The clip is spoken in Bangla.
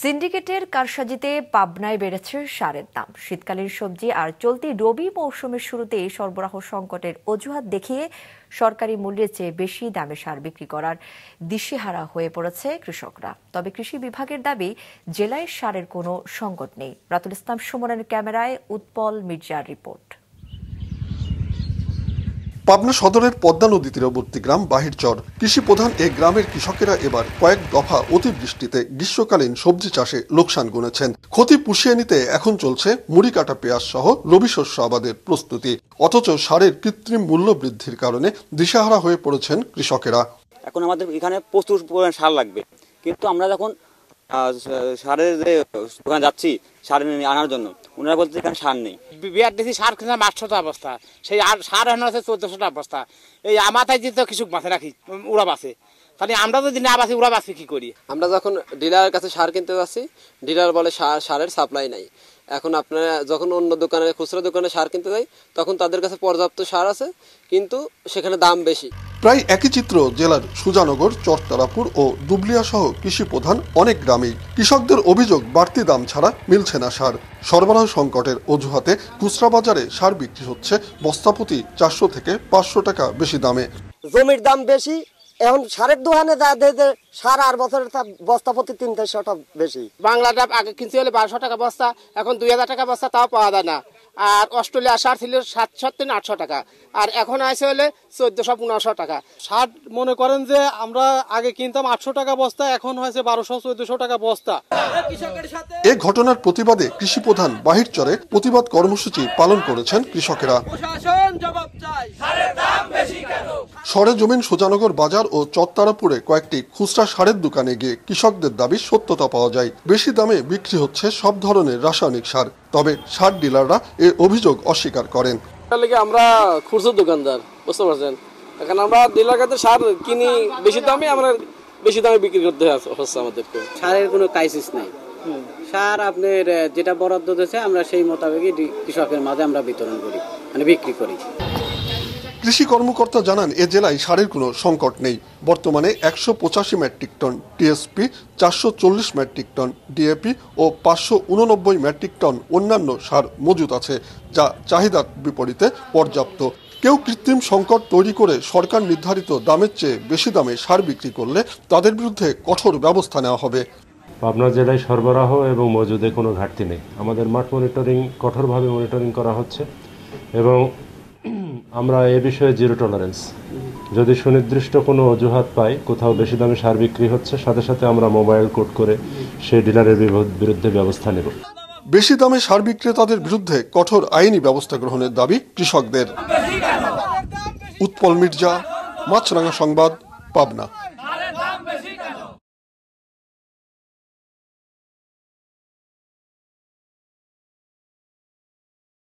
সিন্ডিকেটের কারসাজিতে পাবনায় বেড়েছে সারের দাম। শীতকালীন সবজি আর চলতি রবি মৌসুমের শুরুতেই সরবরাহ সংকটের অজুহাত দেখিয়ে সরকারি মূল্যের চেয়ে বেশি দামে সার বিক্রি করার দিশেহারা হয়ে পড়েছে কৃষকরা। তবে কৃষি বিভাগের দাবি, জেলায় সারের কোনো সংকট নেই। রাতুল ইসলাম সুমনের ক্যামেরায় উৎপল মির্জার রিপোর্ট। পাবনা সদরের পদ্মা নদী তীরবর্তী গ্রাম বাহিরচর কৃষি প্রধান এই গ্রামের কৃষকেরা এবার কয়েক দফা অতিবৃষ্টিতে গ্রীষ্মকালীন সবজি চাষে লোকসান গুনেছেন। ক্ষতি পুষিয়ে নিতে এখন চলছে মুড়ি কাটা পেঁয়াজ সহ রবি শস্য আবাদের প্রস্তুতি। অথচ সারের কৃত্রিম মূল্য বৃদ্ধির কারণে দিশাহারা হয়ে পড়েছেন কৃষকেরা। এখন আমাদের এখানে প্রচুর পরিমাণ সার লাগবে, কিন্তু আমরা যখন সারের যে দোকানে যাচ্ছি সার আনার জন্য, ওনারা বলতে এখানে সার নেই। বিআরডিসি সার কিনলাম 800 অবস্থা, সেই সার এখন আছে 1400 অবস্থা। এই আমাতাই যদি কিছু মাথায় রাখি উড়া বাসে, তাহলে আমরা যদি না বাসি উড়া বাসি কি করি? আমরা যখন ডিলারের কাছে সার কিনতে যাচ্ছি, ডিলার বলে সারের সাপ্লাই নাই। এখন আপনারা যখন অন্য দোকানে খুচরা দোকানে সার কিনতে যাই, তখন তাদের কাছে পর্যাপ্ত সার আছে, কিন্তু সেখানে দাম বেশি। প্রায় একই চিত্র জেলার সুজানগর, চরতারাপুর ও দুবলিয়া সহ কৃষি প্রধান অনেক গ্রামেই। কৃষকদের অভিযোগ, বাড়তি দাম ছাড়া মিলছে না সার। সরবরাহ সংকটের অজুহাতে খুচরা বাজারে সার বিক্রি হচ্ছে বস্তাপ্রতি 400 থেকে 500 টাকা বেশি দামে। জমির দাম বেশি, এখন সারের দোকানে সার আর বছরের বস্তা প্রতি 300 টাকা বেশি। বাংলাটা আগে কিনতে হলে 1200 টাকা বস্তা, এখন 2000 টাকা বস্তা, তাও পাওয়া যায় না। আর অস্ট্রেলিয়া সার ছিল 700 থেকে 800 টাকা, আর এখন আসে হলে 1400-1500 টাকা। সার মনে করেন যে আমরা আগে কিনতাম 800 টাকা বস্তা, এখন হয়েছে 1200-1400 টাকা বস্তা। এ ঘটনার প্রতিবাদে কৃষি প্রধান বাহিরচরে প্রতিবাদ কর্মসূচি পালন করেছেন কৃষকেরা। সরেজমিন সুজানগর বাজার ও চরতারাপুরে কয়েকটি খুচরা সারের দোকানে গিয়ে কৃষকদের দাবি সত্যতা পাওয়া যায়। বেশি দামে বিক্রি হচ্ছে সব ধরনের রাসায়নিক সার। তবে সার ডিলাররা এ অভিযোগ অস্বীকার করেন। আমরা খুচরা দোকানদার, বুঝতে পারছেন, এখন আমরা ডিলার কাছে সার কিনি বেশি দামে, আমরা বেশি দামে বিক্রি করতে হচ্ছে আমাদেরকে। সারের কোনো ক্রাইসিস নাই। সার আপনার যেটা বরাদ্দ দিয়েছে, আমরা সেই মোতাবেকই কৃষকের মাঝে আমরা বিতরণ করি, মানে বিক্রি করি। কৃষি কর্মকর্তা জানান, এ জেলায় সারের কোনো সংকট নেই। বর্তমানে 185 metric ton TSP, 440 metric ton DAP ও 589 মেট্রিক টন অন্যান্য সার মজুত আছে, যা চাহিদার বিপরীতে পর্যাপ্ত। কেউ কৃত্রিম সংকট তৈরি করে সরকার নির্ধারিত দামের চেয়ে বেশি দামে সার বিক্রি করলে তাদের বিরুদ্ধে কঠোর ব্যবস্থা নেওয়া হবে। পাবনা জেলায় সরবরাহ এবং মজুদে কোনো ঘাটতি নেই। আমাদের মাঠ মনিটরিং কঠোরভাবে মনিটরিং করা হচ্ছে এবং আমরা এ বিষয়ে জিরো টলারেন্স। যদি সুনির্দিষ্ট কোনো অজুহাত পাই, কোথাও বেশি দামে সার বিক্রি হচ্ছে, সাথে সাথে আমরা মোবাইল কোড করে সেই ডিলারের বিরুদ্ধে ব্যবস্থা নেব। বেশি দামে সার বিক্রেতাদের বিরুদ্ধে কঠোর আইনি ব্যবস্থা গ্রহণের দাবি কৃষকদের। উৎপল মির্জা, মাছরাঙা সংবাদ, পাবনা।